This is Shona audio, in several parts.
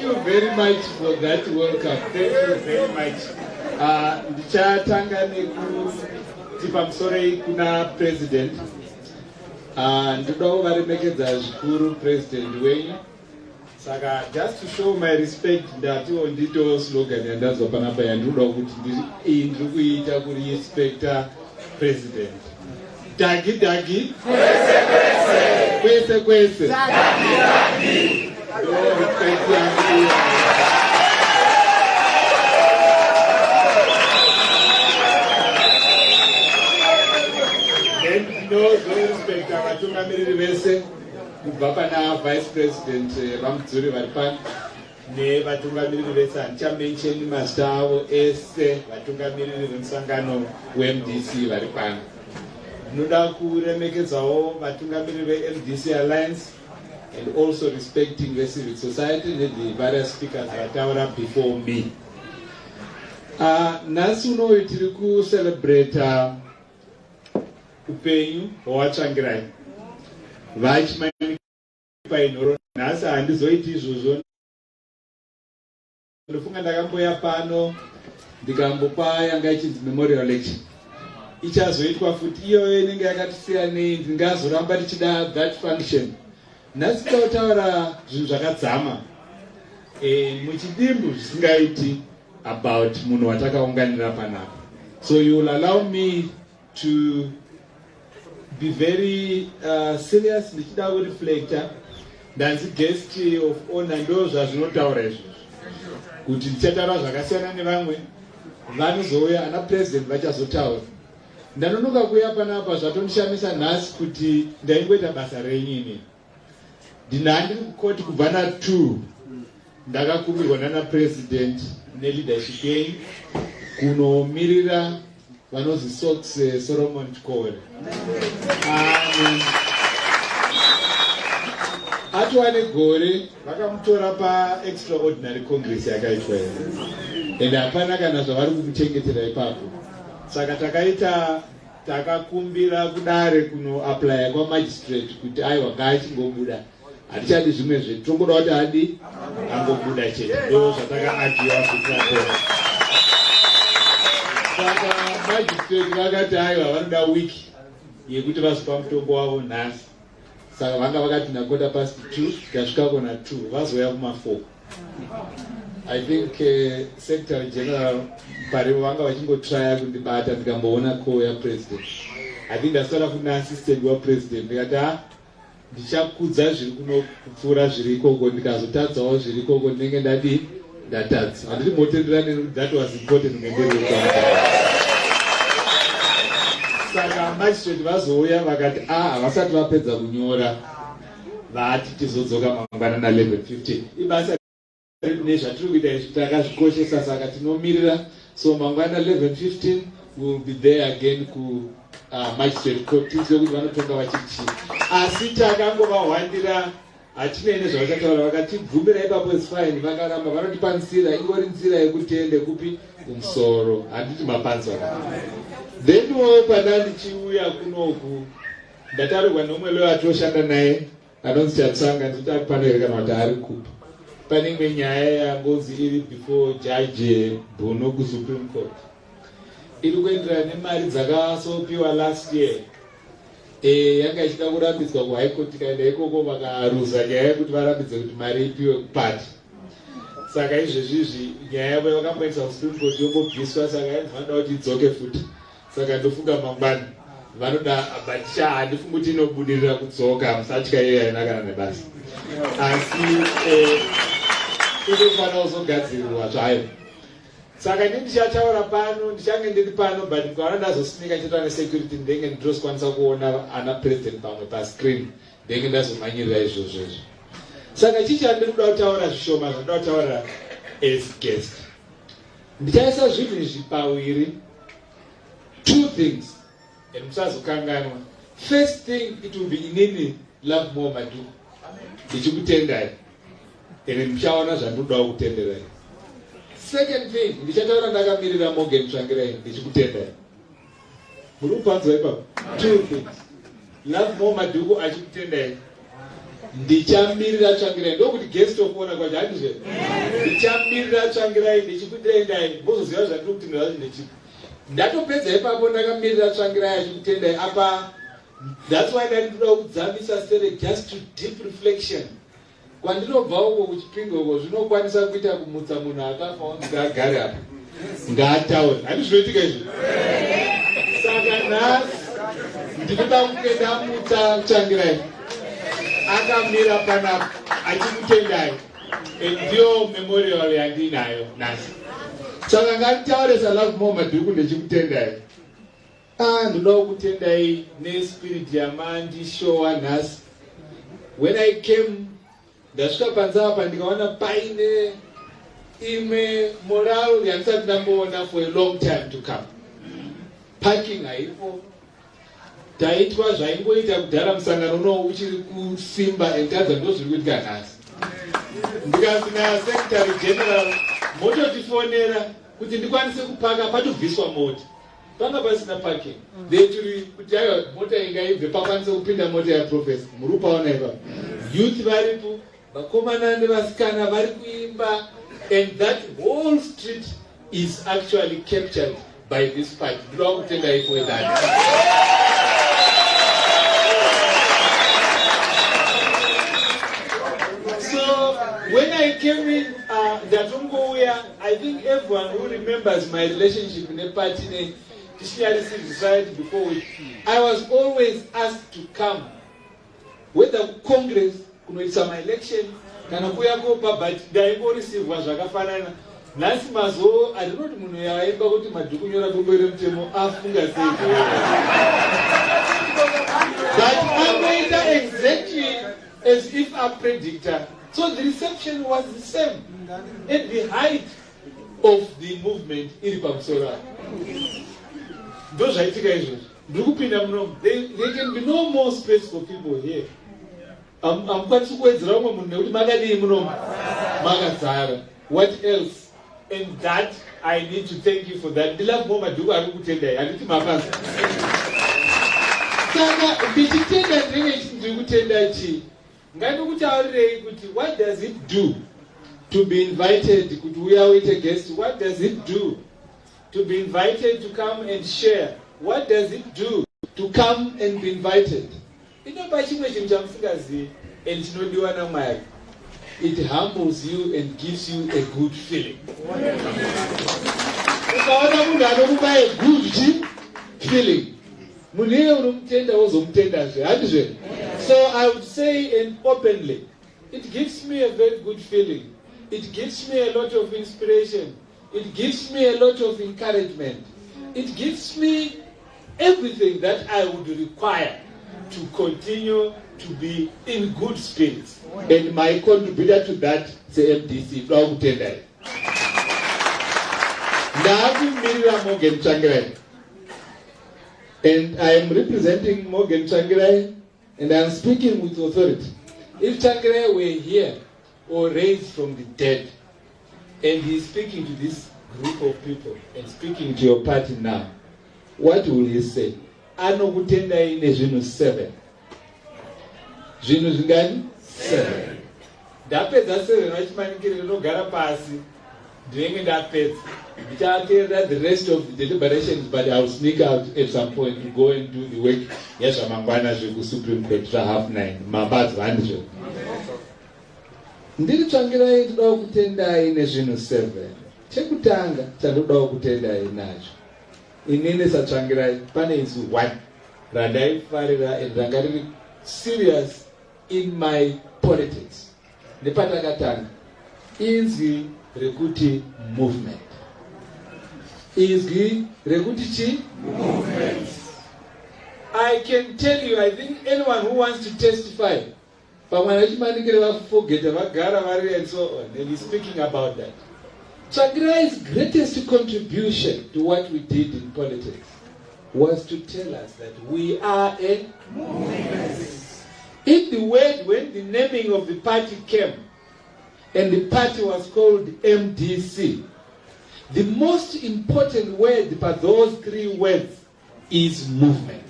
you very much for that welcome. Thank you very much. Ndichatanga nekutipa musoro kuna president. Ndoda kuvaremekedza zvikuru president wenyu. Saka just to show my respect ndatiwo ndito slogan yandazwa panapa yandoda kuti ndiri kuita kurespecta president. Dagi dagi kwese kwese dagi dagi. Ndinozorespecta vatungamiriri vese kubva pana vice president Mwonzora vari pano nevatungamiriri vese. Handichamensheni mazita avo ese vatungamiriri vemusangano weMDC vari pano. Ndinoda kuremekedzawo vatungamiriri veMDC Alliance and also respecting the civil society and the various speakers vataura before me. Nhasi unoyu tiri kucelebrate upenyu hwaTsvangirai vachimanika painhoro. Nhasi handizoiti izvozvo. Ndofunga ndakamboya pano ndikambopa yanga ichinzi memorial lecture. Ichazoitwa futi iyoyo inenge yakatisiyanei. Ndingazoramba tichida that function. Nhasi tautaura zvinhu zvakadzama muchidimbu zvisingaiti about munhu watakaunganira panapa. So you will allow me to be very serious. Ndichida kureflecta. Ndanzi guest of honor ndo zvazvinotaura izvozvo kuti ndichataura zvakasiyana nevamwe vanozouya ana president vachazotaura. Ndanonoka kuuya panapa zvatondishamisa nhasi kuti ndaingoita basa renyu ini. Ndinandiri kukoti kubva na2 ndakakumbirwa nana president neleadership yenyu kunomirira vanozi Sox Solomon Chikore. Atowane gore vakamutora pa-extraordinary congress yakaitwa ende hapana kana zvavari kumuchengetera ipapo. Saka takakumbira kudare kunoaplya kwamagistrate kuti aiwa ngaachingobuda. Hatichadi zvimwe zvedu, tongoda kuti hadi angobuda chete. Ndo zvatakaadhiwa kutrapo. Saka magistrate vakati aiwa vanoda wiki yekuti vazopa mutombo wavo nhasi. Saka vanga vakapinda 2:15 tikasvika kona 2 vazoya kuma4. I think Secretary General parivo vanga vachingotraya kundibata ndikamboona call yapresident. I think ndasara kuna assistant wapresident ndikati ndichakudza zviri kuno kupfuura zviri ikoko ndikazotadzawo zviri ikoko ndinenge ndatadza. Handiti motenderane nekuti that was important ngenderero. Saka magistrate vazouya vakati havasati vapedza kunyora vati tizodzoka mangwana na 11:15. Ibasa nezvatiri kuita izvi takazvikoshesa. Saka tinomirira. So mangwana 11:15 will be there again ku magistrate court. Tizive kuti vanotonga vachiti asi takangovahwandira hatina ine zvavachataura. Vakati bvumirai ipapo is fine. Vakaramba vanotipa nzira ingori nzira yekuti tiende kupi kumusoro. Handiti mapanzwa. Then pana ndichiuya kunoku ndataurwa nomwe leo atoshanda naye anonzi Chatsanga nditati panoerekana kuti ari kupa. Pane imwe nyaya yangonzi iri before Judge Bono kuSupreme Court. Iri kuenderana nemari dzakasopiwa last year. Yanga ichida kurambidzwa kuHigh Court. Ikaenda ikoko vakaruza nyaya yekuti varambidze kuti mari ipiwe kupati. Saka izvezvizvi nyaya yavo vakamboisa kuSupreme Court yongobviswa. Saka vanoda kuti idzoke futi. Saka ndofunga mangwana vanoda but handifungi kuti inobudirira kudzoka. Musatya iyo yainakana nebasa. Asi inofanira kuzogadzirirwa zvayo. Saka ndichataura pano ndichange ndiri pano but ndikaona ndazosimika chitoa nesecurity ndenge ndinozokwanisa kuona ana president pamwe pascreen ndenge ndazomanyirira izvozvo. Saka chichi handiri kuda kutaura zvishoma zvandoda kutaura as guest. Ndichaisa zvinhu zvipawiri. 2 things and musazokanganwa. First thing, it will be inini love more Madhuku. Ndichikutendai ende muchaona zvandoda kutenderai. Second thing, ndichataura ndakamirira Morgan Tsvangirai ndichikutendai. Muri kupanzwa ipapo. 2 things. Love more Madhuku achikutendai. ndichamirira Tsvangirai ndokuti guest of honor kwacho handizve ndichamirira Tsvangirai ndichikutendai mozoziva zvandiri kutendera zvacho ndechipi ndatopedza ipapo ndakamirira Tsvangirai achikutendai apa. That's why ndinoda kudzamisa stere just to deep reflection kwandinobva uko kuchipinga uko zvinokwanisa kuita kumutsa munhu akafa ngagare apa ngaataure handizvinoitika izvi. Saka nhasi ndinoda kunge ndamutsa Tsvangirai akamira panapa achikutendai ndiyo memorial yandinayo nhasi. Saka ngatitaure salove more Madhuku ndichikutendai. Ndoda kutendai nespirit yamandishowa nhasi. When I came ndasvika panze apa ndikaona paine imwe moral yandisati ndamboona for a long time to come. Parking haipo. Taitwa zvaingoita kudhara musangano uno uchiri kusimba entadza ndozviri kuitika nhasi. Ndikasina secretary general mototifonera kuti ndikwanise kupaka patobviswa mota. Panga pasina parking. Ndeturi kuti ayo mota ingaibve pakwanise kupinda mota yaprofessor. Muri kupaona ipa. Youth varipo, vakomana nevasikana vari kuimba, and that whole street is actually captured by this party. Ndoda kutendai for that. When I came in, I think everyone who remembers my relationship in the party, society before we, I was always asked to come. Whether Congress, kunoisa my election, kana kuyako but daimbo receive zvakafanana. Nasi mazo, I don't know munhu yaimba kuti Madhuku nyora kumbere mutemo afunga sei. But I'm exactly as if a predictor. So the reception was the same at the height of the movement in Mwonzora. Those are there can be no more space for people here. I'm quite what else? And that I need to thank you for that. What does it do to be invited? Could we await a guest? What does it do to be invited to come and share? What does it do to come and be invited? It humbles you and gives you a good feeling. So I would say, and openly, it gives me a very good feeling. It gives me a lot of inspiration. It gives me a lot of encouragement. It gives me everything that I would require to continue to be in good spirits. And my contributor to that is the MDC. And I am representing Morgan Tsvangirai, and I am speaking with authority. If Tsvangirai were here or raised from the dead, and he is speaking to this group of people and speaking to your party now, what will he say? Ano kutenda ine zvinu 7. Zvinu zvingani? 7. Ndapedza 7 vachimanikire ndinogara pasi. Ndinenge ndapedza. Ndichateerera the rest of the deliberations, but I will sneak out at some point to go and do the work yazvamangwana zveku Supreme Court za9:30 mabadzi vandizvo. Ndiri Tsvangirai ndoda kutendai nezvinhu 7. Chekutanga chandoda kutendai nacho. Inini saTsvangirai pane inzwi 1 randaifarira and ranga riri serious in my politics. Nepatakatanga inzwi rekuti movement. Inzwi rekuti chi? Movement. I can tell you, I think anyone who wants to testify, and so on, and he's speaking about that. Tsvangirai's greatest contribution to what we did in politics was to tell us that we are a movement. In the word, when the naming of the party came, and the party was called MDC, the most important word for those 3 words is movement.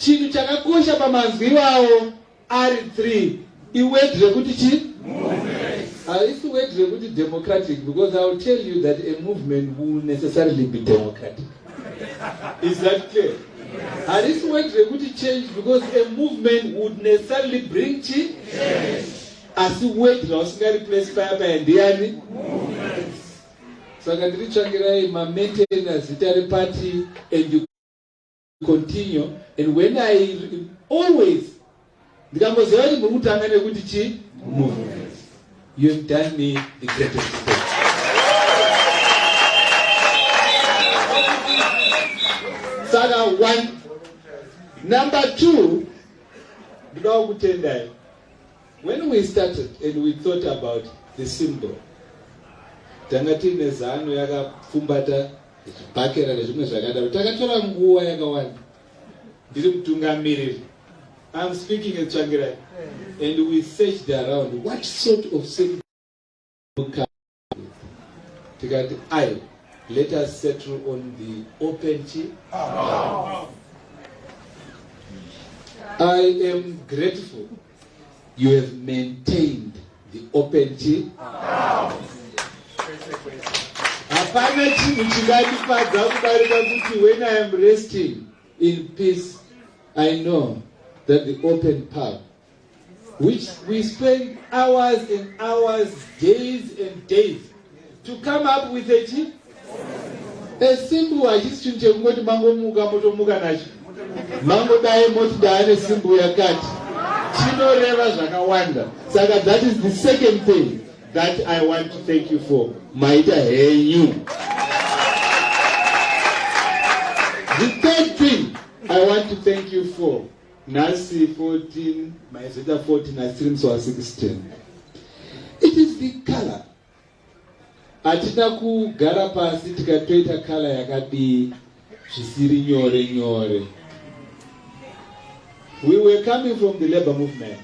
chinhu chakakosha pamanzwi iwawo ari 3 iword rekuti chi it's word rekuti democratic, because I will tell you that a movement will necessarily be democratic. Is that clear? And it's word rekuti change, because a movement would necessarily bring change. As a word rausingari replace papa and diani saka ndiri Tsvangirai ma maintain zita party, and you continue. And when I always ndikamboziva kuti muri kutanga nekuti chi movement, you have done me the greatest favor. Saka 1. Number 2, when we started and we thought about the symbol, tanga tine zano yakapfumbata zvibhakera nezvimwe zvakadaro, takatora nguva yakawanda ndiri mutungamiriri. I'm speaking in Tsvangirai, and we searched around what sort of symbol can let us settle on the open chi. I am grateful you have maintained the open chi. Hapana chinhu chingatifadza kudarika kuti when I am resting in peace, I know that the open path, which we spend hours and hours, days and days, to come up with a symbol. I just want to go to mango motomuka nacho. Mango dai moti dai symbol yakati. Chino reva zvakawanda. Saka that is the second thing that I want to thank you for. Maita henyu. The third thing I want to thank you for. Nasi 14, my sister 14, I streams was 16. It is the color. Atina kugara pasi tikatoita color yakadi zvisiri nyore. We were coming from the labor movement.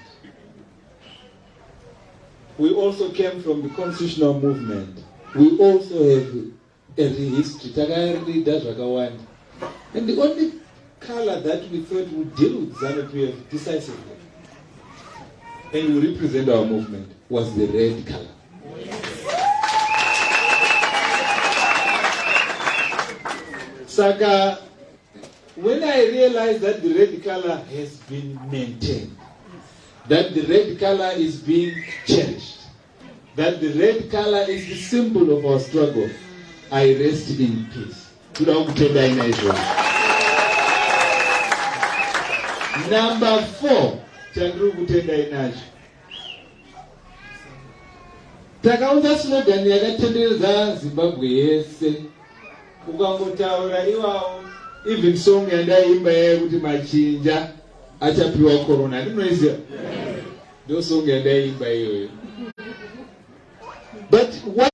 We also came from the constitutional movement. We also have a history. And the only color that we thought would deal with ZANU-PF decisively and would represent our movement was the red color. Saka, when I realized that the red color has been maintained, that the red color is being cherished, that the red color is the symbol of our struggle, I rest in peace. Number 4, chandiri kutenda inacho. Takaunza slogan yakatenderedza Zimbabwe yese. Ukangotaura iwawo, even song yandaimba yekuti machinja achapiwa corona. Ndinoiziva. Ndo song yandaimba iyoyo. But what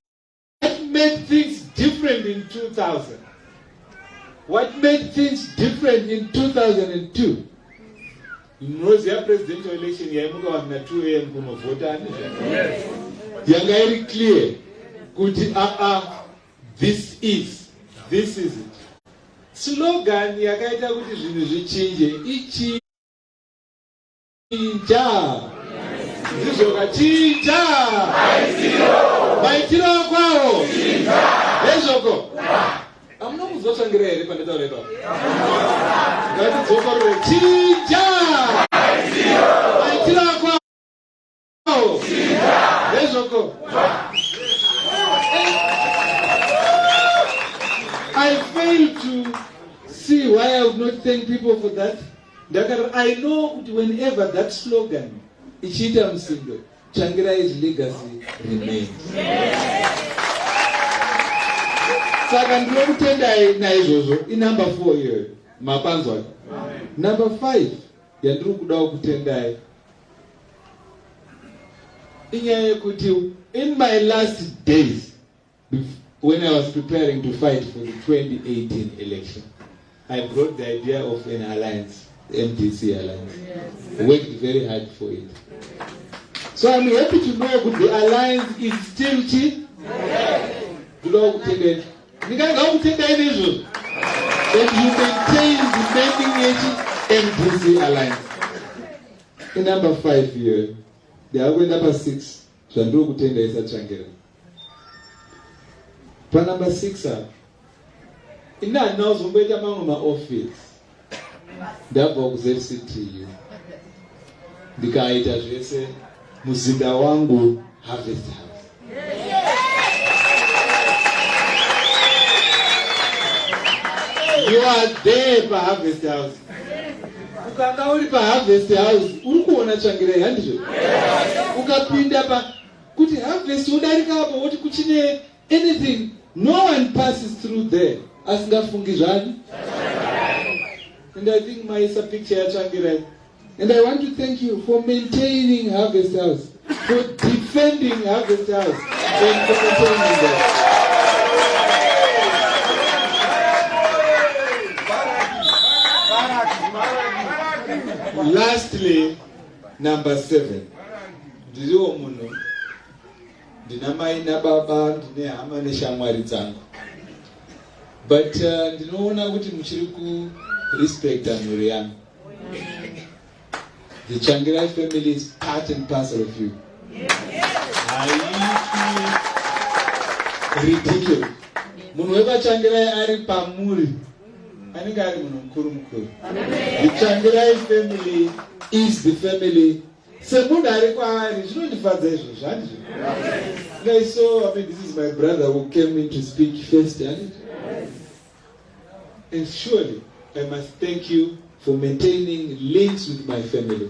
made things different in 2000? What made things different in 2002? Mnoziya presidential election yaimuka na 2 AM kunovota. Yanga iri clear kuti this is it. Slogan yakaita kuti zvinhu zvichinje ichinja. Ndizvoka chinja. Maitiro kwawo. Ezvoko. Amuna kuzwa Tsvangirai here pandataura ipapo. Ngatidzokorore chinja. Maitiro kwawo. Ezvoko. I fail to see why I would not thank people for that. I know whenever that slogan, Ichita Msindo, Tsvangirai's legacy remains. Saka ndinokutenda naizvozvo inumber 4 here, mapanzwa. Number 5, yandiri kuda kutendai. Inyaya yekuti in my last days, when I was preparing to fight for the 2018 election, I brought the idea of an alliance, the MDC alliance. Yes. Worked very hard for it. So I'm happy to know that the alliance is still cheap. And you maintain the main MDC Alliance. In number 5 here, they are going number 6. Chandru kutenda isa Tsvangirai. Pa number 6 ina announce umbeja mangu ma office. Ndabva ku ZCTU. Ndikaita zvese muzinda wangu Harvest House. You are there pa Harvest House. Ukanga uri pa Harvest House, uri kuona Tsvangirai handizvo? Ukapinda pa kuti Harvest udarika hapo woti kuchine anything, no one passes through there. Asingafungi zvani? And I think maisa picture ya Tsvangirai. And I want to thank you for maintaining Harvest House, for defending Harvest House, and for maintaining that. Lastly, number 7. Ndiriwo munhu ndina mai nababa ndine hama neshamwari dzangu. But ndinoona kuti muchiri ku respect mhuri yangu. The Tsvangirai family is part and parcel of you. Ridiculous. Munhu wepaTsvangirai ari pamuri. Anenge ari munhu mukuru mukuru. The Tsvangirai family is the family. Semunhu ari kwaari zvinondifadza izvozvo handizvo? So this is my brother who came in to speak first, and surely I must thank you for maintaining links with my family.